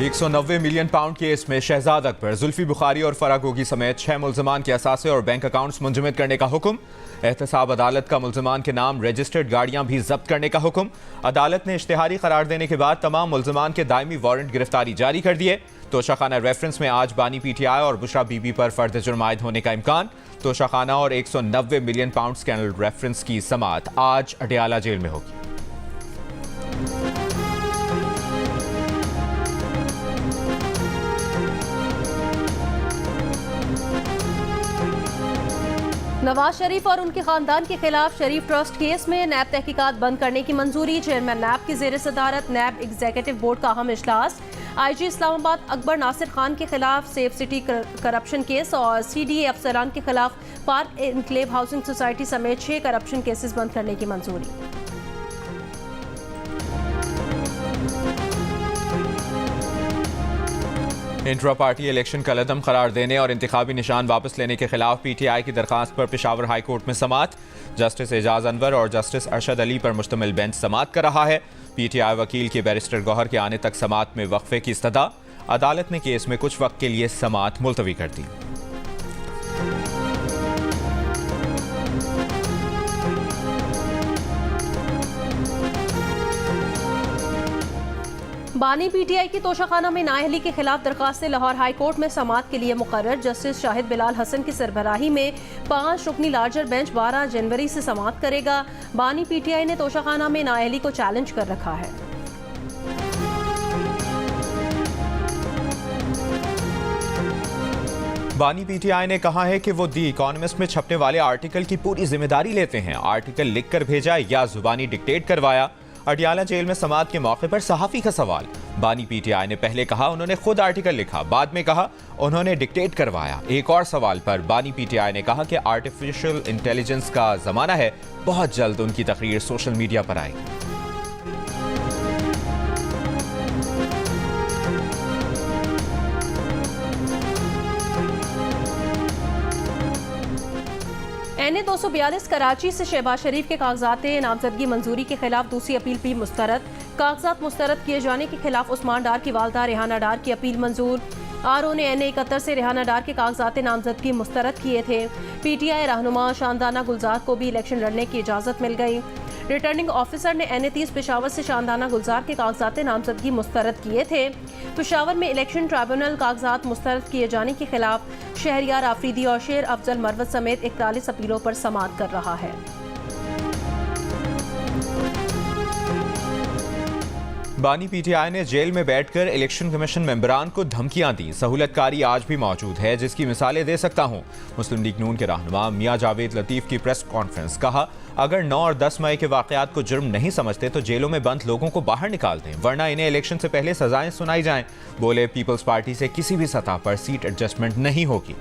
190 million pound case में शहजाद अकबर, जुल्फी बुखारी और फराह गोगी समेत 6 मुल्जमान के असासे और बैंक अकाउंट्स मुंजमद करने का हुक्म। एहतसाब अदालत का मुल्जमान के नाम रजिस्टर्ड गाड़ियां भी जब्त करने का हुक्म। अदालत ने इश्तिहारी करार देने के बाद तमाम मुल्जमान के दायमी वारंट गिरफ्तारी जारी कर दिए। तोशाखाना रेफरेंस में आज बानी PTI और बुशरा बीबी पर फर्द जुर्म आयद होने का इम्कान। तोशाखाना और 190 मिलियन पाउंड स्कैंडल रेफरेंस की समाअत आज अडियाला जेल में होगी। नवाज शरीफ और उनके खानदान के खिलाफ शरीफ ट्रस्ट केस में नैब तहकीकात बंद करने की मंजूरी। चेयरमैन नैब की जेर सदारत नैब एग्जीक्यूटिव बोर्ड का अहम इजलास। IG इस्लामाबाद अकबर नासिर खान के खिलाफ सेफ सिटी करप्शन केस और CDA अफसरान के खिलाफ पार्क एनक्लेव हाउसिंग सोसाइटी समेत 6 करप्शन केसेस बंद करने की मंजूरी। इंट्रा पार्टी इलेक्शन का लदम करार देने और इंतखाबी निशान वापस लेने के खिलाफ PTI की दरखास्त पर पेशावर हाई कोर्ट में समाअत। जस्टिस एजाज अनवर और जस्टिस अरशद अली पर मुश्तमिल बेंच समाअत कर रहा है। PTI वकील के बैरिस्टर गौहर के आने तक समाअत में वक्फे की इस्तदा। अदालत ने केस में कुछ वक्त के लिए समाअत मुलतवी कर दी। बानी PTI की तोशाखाना में नाअहली के खिलाफ दरखास्तें लाहौर हाई कोर्ट में समाअत के लिए मुकर्रर। जस्टिस शाहिद बिलाल हसन की सरबराही में 5 रुकनी लार्जर बेंच 12 जनवरी से समाअत करेगा। बानी PTI ने तोशाखाना में नाअहली को चैलेंज कर रखा है। बानी PTI ने कहा है कि वो दी इकोनॉमिस्ट में छपने वाले आर्टिकल की पूरी जिम्मेदारी लेते हैं। आर्टिकल लिख कर भेजा या जुबानी डिक्टेट करवाया। अडियाला जेल में समाअत के मौके पर सहाफी का सवाल। बानी PTI ने पहले कहा उन्होंने खुद आर्टिकल लिखा, बाद में कहा उन्होंने डिक्टेट करवाया। एक और सवाल पर बानी PTI ने कहा कि आर्टिफिशियल इंटेलिजेंस का जमाना है, बहुत जल्द उनकी तकरीर सोशल मीडिया पर आएगी। NA 242 कराची से शहबाज शरीफ के कागजात नामजदगी मंजूरी के खिलाफ दूसरी अपील भी मुस्तरद। कागजात मुस्तरद किए जाने के खिलाफ उस्मान डार की वालदा रेहाना डार की अपील मंजूर। RO ने NA 71 से रेहाना डार के कागजात नामजदगी मुस्तरद किए थे। PTI रहनुमा शानदाना गुलजार को भी इलेक्शन लड़ने की इजाज़त मिल गई। रिटर्निंग ऑफिसर ने NA 30 पेशावर से शानदाना गुलजार के कागजात नामजदगी मुस्तरद किए थे। पेशावर में इलेक्शन ट्राइब्यूनल कागजात मुस्तरद किए जाने के खिलाफ शहरियार आफरीदी और शेर अफजल मरवत समेत 41 अपीलों पर समाअत कर रहा है। बानी PTI ने जेल में बैठकर इलेक्शन कमीशन मेंबरान को धमकियां दी। सहूलतकारी आज भी मौजूद है जिसकी मिसालें दे सकता हूं। मुस्लिम लीग नून के रहनुमा मियां जावेद लतीफ की प्रेस कॉन्फ्रेंस। कहा अगर 9 और 10 मई के वाकयात को जुर्म नहीं समझते तो जेलों में बंद लोगों को बाहर निकाल दें, वरना इन्हें इलेक्शन से पहले सजाएं सुनाई जाएं। बोले पीपल्स पार्टी से किसी भी सतह पर सीट एडजस्टमेंट नहीं होगी।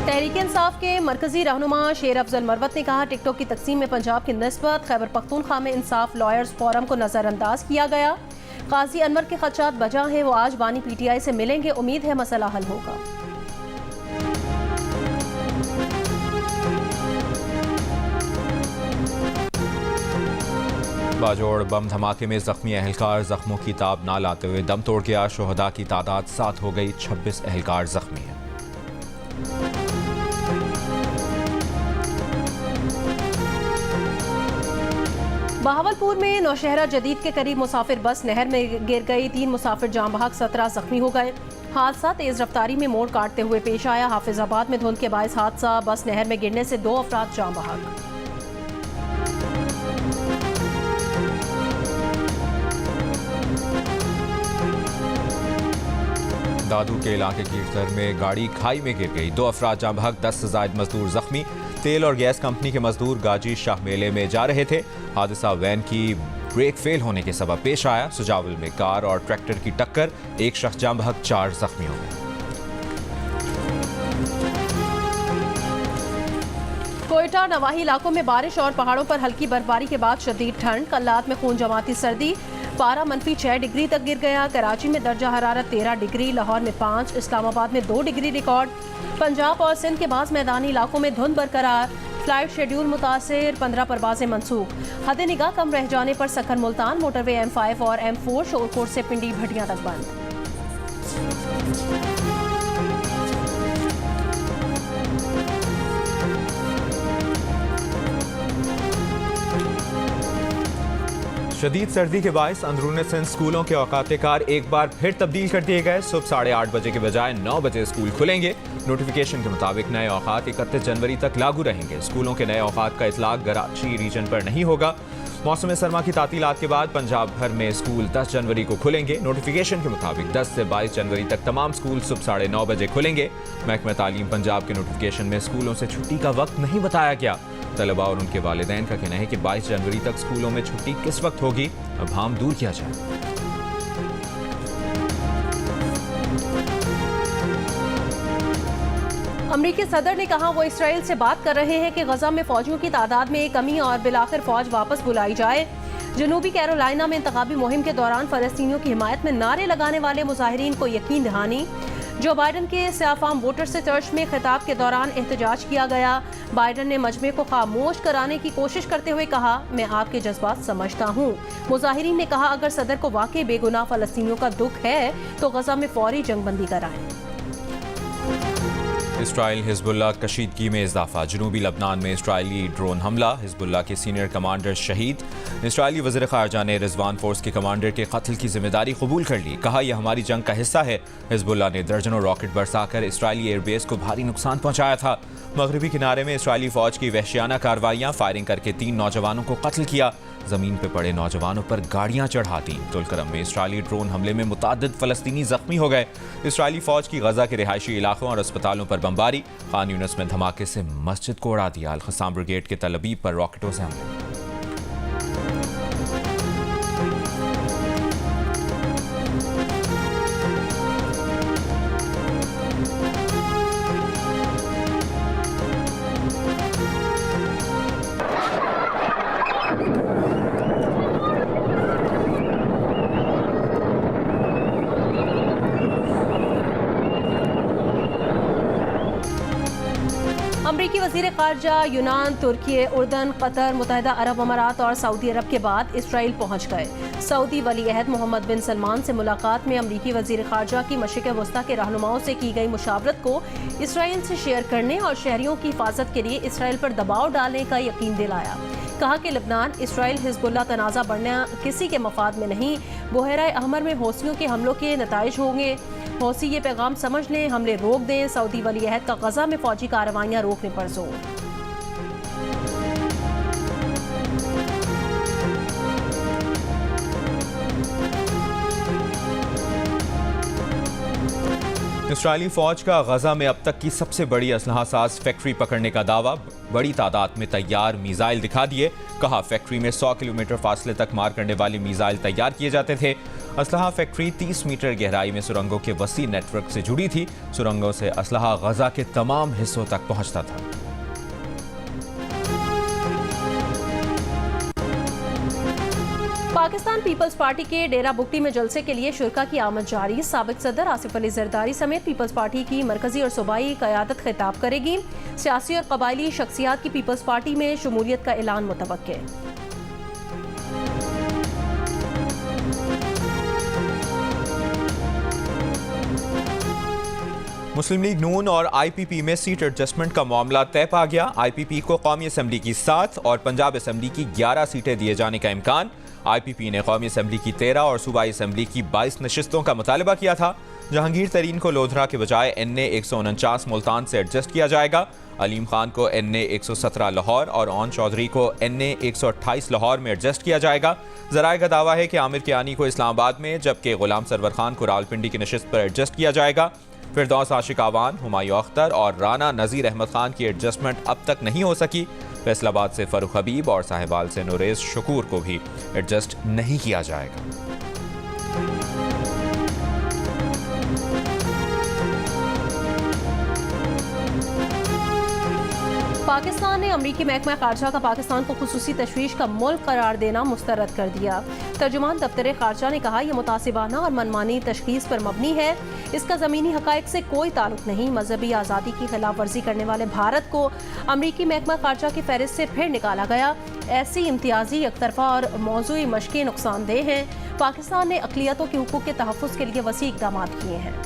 तहरीक इंसाफ के मरकजी रहनुमा शेर अफजल मरवत ने कहा टिकटॉक की तकसीम में पंजाब की निस्बत खैबर पख्तूनख्वा में इंसाफ लॉयर्स फोरम को नजरअंदाज किया गया। काजी अनवर के खदशात बजा है, वो आज बानी PTI से मिलेंगे, उम्मीद है मसला हल होगा। बाजोड़ बम धमाके में जख्मी अहलकार जख्मों की ताब ना लाते हुए दम तोड़ गया। शोहदा की तादाद 7 हो गई, 26 अहलकार जख्मी हैं। बहावलपुर में नौशहरा जदीद के करीब मुसाफिर बस नहर में गिर गई। 3 मुसाफिर जाम बहक, 17 जख्मी हो गए। हादसा तेज रफ्तारी में मोड़ काटते हुए पेश आया। हाफिजाबाद में धुंध के बायस हादसा, बस नहर में गिरने से 2 अफराद जाम बहक। दादू के इलाके कीर्तर में गाड़ी खाई में गिर गई, 2 अफराद जाम बहक, 10 से ज्यादा मजदूर जख्मी। तेल और गैस कंपनी के मजदूर गाजी शाह मेले में जा रहे थे। हादसा वैन की ब्रेक फेल होने के सबब पेश आया। सुजावल में कार और ट्रैक्टर की टक्कर, 1 शख्स जाम बहक, 4 जख्मी हो गए। कोयटा नवाही इलाकों में बारिश और पहाड़ों पर हल्की बर्फबारी के बाद शदीद ठंड। कल रात में खून जमाती सर्दी, पारा -6 डिग्री तक गिर गया। कराची में दर्जा हरारत 13 डिग्री, लाहौर में 5, इस्लामाबाद में 2 डिग्री रिकॉर्ड। पंजाब और सिंध के बाज़ मैदानी इलाकों में धुंध बरकरार। फ्लाइट शेड्यूल मुतासिर, 15 परवाजें मनसूख। हद निगाह कम रह जाने पर सखर मुल्तान मोटरवे M5 और M4 शोरकोट से पिंडी भटियां तक बंद। शदीद सर्दी के बायस अंदरूनी सिंध स्कूलों के औकात कार एक बार फिर तब्दील कर दिए गए। सुबह 8:30 बजे के बजाय 9 बजे स्कूल खुलेंगे। नोटिफिकेशन के मुताबिक नए औकात 31 जनवरी तक लागू रहेंगे। स्कूलों के नए औकात का इतलाक कराची रीजन पर नहीं होगा। मौसम सरमा की तातीलात के बाद पंजाब भर में स्कूल 10 जनवरी को खुलेंगे। नोटिफिकेशन के मुताबिक 10 से 22 जनवरी तक तमाम स्कूल सुबह 9:30 बजे खुलेंगे। महकमा तालीम पंजाब के नोटिफिकेशन में स्कूलों से छुट्टी का वक्त नहीं बताया गया। तलबा और उनके वालिदैन का कहना है कि 22 जनवरी तक स्कूलों में छुट्टी किस वक्त होगी, अब हम दूर किया जाए। अमरीकी सदर ने कहा वो इसराइल से बात कर रहे हैं कि गजा में फौजियों की तादाद में कमी और बिलाखिर फौज वापस बुलाई जाए। जनूबी कैरोलिना में इंतखाबी मुहिम के दौरान फलस्तीनियों की हिमायत में नारे लगाने वाले मुजाहिरीन को यकीन दहानी। जो बाइडन के सियाफाम वोटर से चर्च में खिताब के दौरान एहतजाज किया गया। बाइडन ने मजमे को खामोश कराने की कोशिश करते हुए कहा, मैं आपके जज्बात समझता हूँ। मुजाहिरीन ने कहा, अगर सदर को वाकई बेगुनाह फलस्तीनियों का दुख है तो गजा में फौरी जंगबंदी कराएं। इसराइल हिजबुल्लाह कशीदगी में इजाफा। जनूबी लबनान में इसराइली ड्रोन हमला, हिजबुल्लाह के सीनियर कमांडर शहीद। इसराइली वज़ीर ख़ारजा ने रिजवान फोर्स के कमांडर के कत्ल की जिम्मेदारी कबूल कर ली। कहा, यह हमारी जंग का हिस्सा है। हिजबुल्लाह ने दर्जनों रॉकेट बरसाकर इसराइली एयरबेस को भारी नुकसान पहुंचाया था। मगरबी किनारे में इसराइली फौज की वहशियाना कार्रवाइयां, फायरिंग करके 3 नौजवानों को कत्ल किया। जमीन पर पड़े नौजवानों पर गाड़ियां चढ़ा दी। तुलकरम में इसराइली ड्रोन हमले में मुतादिद फलस्तीनी जख्मी हो गए। इसराइली फौज की गजा के रिहायशी इलाकों और अस्पतालों पर बमबारी। खान यूनिस में धमाके से मस्जिद को उड़ा दिया। अल-क़स्साम ब्रिगेड के तलबीब पर रॉकेटों से हमले। अमरीकी वज़ीर ख़ारजा यूनान, तुर्की, उर्दन, कतर, मुत्तहिदा अरब अमारात और सऊदी अरब के बाद इसराइल पहुंच गए। सऊदी वली अहद मोहम्मद बिन सलमान से मुलाकात में अमरीकी वज़ीर ख़ारजा की मशरिक़ वस्ता के रहनुमाओं से की गई मुशावरत को इसराइल से शेयर करने और शहरियों की हिफाजत के लिए इसराइल पर दबाव डालने का यकीन दिलाया। कहा कि लबनान, इसराइल, हिजबुल्लाह तनाज़ा बढ़ना किसी के मफाद में नहीं। बहरा अहमर में हौसियों के हमलों के नताइज होंगे। हौसी ये पैगाम समझ लें, हमले रोक दें। सऊदी वली अहद का गजा में फौजी कार्रवाइयां रोकने पर जोर। इसराइली फौज का गजा में अब तक की सबसे बड़ी असलहा साज फैक्ट्री पकड़ने का दावा। बड़ी तादाद में तैयार मीज़ाइल दिखा दिए। कहा, फैक्ट्री में 100 किलोमीटर फासले तक मार करने वाले मीज़ाइल तैयार किए जाते थे। असलहा फैक्ट्री 30 मीटर गहराई में सुरंगों के वसी नेटवर्क से जुड़ी थी। सुरंगों से असलहा गजा के तमाम हिस्सों तक पहुंचता था। पाकिस्तान पीपल्स पार्टी के डेरा बुगटी में जलसे के लिए शुरका की आमद जारी। साबिक सदर आसिफ अली जरदारी समेत पीपल्स पार्टी की मरकजी और सूबाई क़यादत खिताब करेगी। सियासी और कबायली शख्सियात की पीपल्स पार्टी में शमूलियत का ऐलान मुतवक्के। मुस्लिम लीग नून और IPP में सीट एडजस्टमेंट का मामला तय पा गया। IPP को कौमी असम्बली की 7 और पंजाब असम्बली की 11 सीटें दिए जाने का इम्कान। IPP ने कौमी असम्बली की 13 और सूबाई असम्बली की 22 नशिस्तों का मुतालबा किया था। जहांगीर तरीन को लोधरा के बजाय NA 149 मुल्तान से एडजस्ट किया जाएगा। अलीम खान को NA 117 लाहौर और ओन चौधरी को NA 128 लाहौर में एडजस्ट किया जाएगा। जराए का दावा है कि आमिर कियानी को इस्लामाबाद में, जबकि गुलाम सरवर खान को रावलपिंडी की नशिस्त पर एडजस्ट किया जाएगा। फिरदौस आशिक आवान, हुमायूं अख्तर और राना नज़ीर अहमद खान की एडजस्टमेंट अब तक नहीं हो सकी। फैसलाबाद से फरूख हबीब और साहिबाल से नुरेज शकूर को भी एडजस्ट नहीं किया जाएगा। पाकिस्तान ने अमरीकी महकमा खारजा का पाकिस्तान को खुसूसी तशवीश का मुल्क करार देना मुस्तरद कर दिया। तर्जुमान दफ्तर खारजा ने कहा, यह मुतासिबाना और मनमानी तशखीस पर मबनी है। इसका ज़मीनी हक़ाइक़ से कोई ताल्लुक नहीं। मजहबी आज़ादी की खिलाफ वर्जी करने वाले भारत को अमरीकी महकमा खारजा की फहरिस्त से फिर निकाला गया। ऐसी इम्तियाजी, एकतरफा और मौजूई मशक़ें नुकसानदेह हैं। पाकिस्तान ने अक़लियतों के हुकूक़ के तहफ़्फ़ुज़ के लिए वसी इक़दाम किए हैं।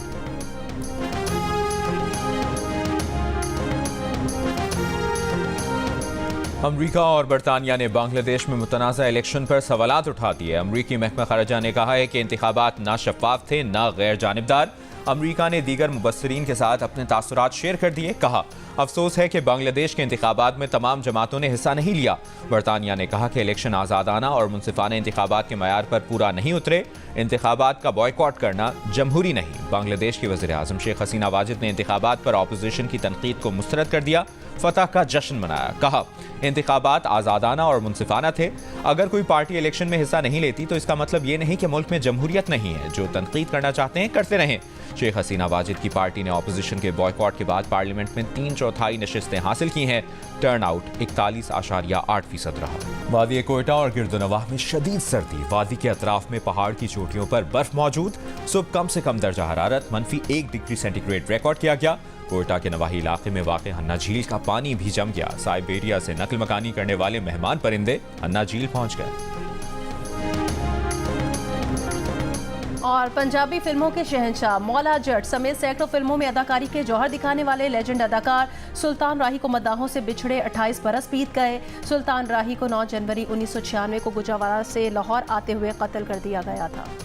अमरीका और बरतानिया ने बांग्लादेश में मुतनाज़ा इलेक्शन पर सवालात उठा दिए। अमरीकी महकमा खारजा ने कहा है कि इंतखाबात ना शफ़ाफ थे, ना गैर जानिबदार। अमरीका ने दीगर मुबस्सरीन के साथ अपने तासुरात शेयर कर दिए। कहा, अफसोस है कि बांग्लादेश के इंतखाबात में तमाम जमातों ने हिस्सा नहीं लिया। बरतानिया ने कहा कि इलेक्शन आज़ादाना और मुनसिफाना इंतखाबात के मयार पर पूरा नहीं उतरे। इंतखाबात का बॉयकॉट करना जमहूरी नहीं। बांग्लादेश की वज़ीर आज़म शेख हसीना वाजिद ने इंतखाबात पर अपोजिशन की तनकीद को मुस्तरद कर दिया। फतह का जश्न मनाया। कहा, इंतखाबात आज़ादाना और मुनसिफाना थे। अगर कोई पार्टी इलेक्शन में हिस्सा नहीं लेती तो इसका मतलब ये नहीं कि मुल्क में जमहूरियत नहीं है। जो तनकीद करना चाहते हैं करते रहें। शेख हसीना वाजिद की पार्टी ने अपोजिशन के बॉयकॉट के बाद पार्लियामेंट में 3/4 नशिस्तें हासिल की हैं। टर्न आउट 41.8% रहा। वादी कोयटा और गिरदनवाह में शदीद सर्दी। वादी के अतराफ में पहाड़ की चोटियों पर बर्फ मौजूद। सुबह कम से कम दर्जा हरारत -1 डिग्री सेंटीग्रेड रिकॉर्ड किया गया। कोयटा के नवाही इलाके में वाक़ हन्ना झील का पानी भी जम गया। साइबेरिया से नकल मकानी करने वाले मेहमान परिंदे हन्ना झील पहुंच गए। और पंजाबी फिल्मों के शहंशाह मौला जट समेत सैकड़ों फिल्मों में अदाकारी के जौहर दिखाने वाले लेजेंड अदाकार सुल्तान राही को मद्दाहों से बिछड़े 28 बरस बीत गए। सुल्तान राही को 9 जनवरी 1996 को गुजरावाला से लाहौर आते हुए कत्ल कर दिया गया था।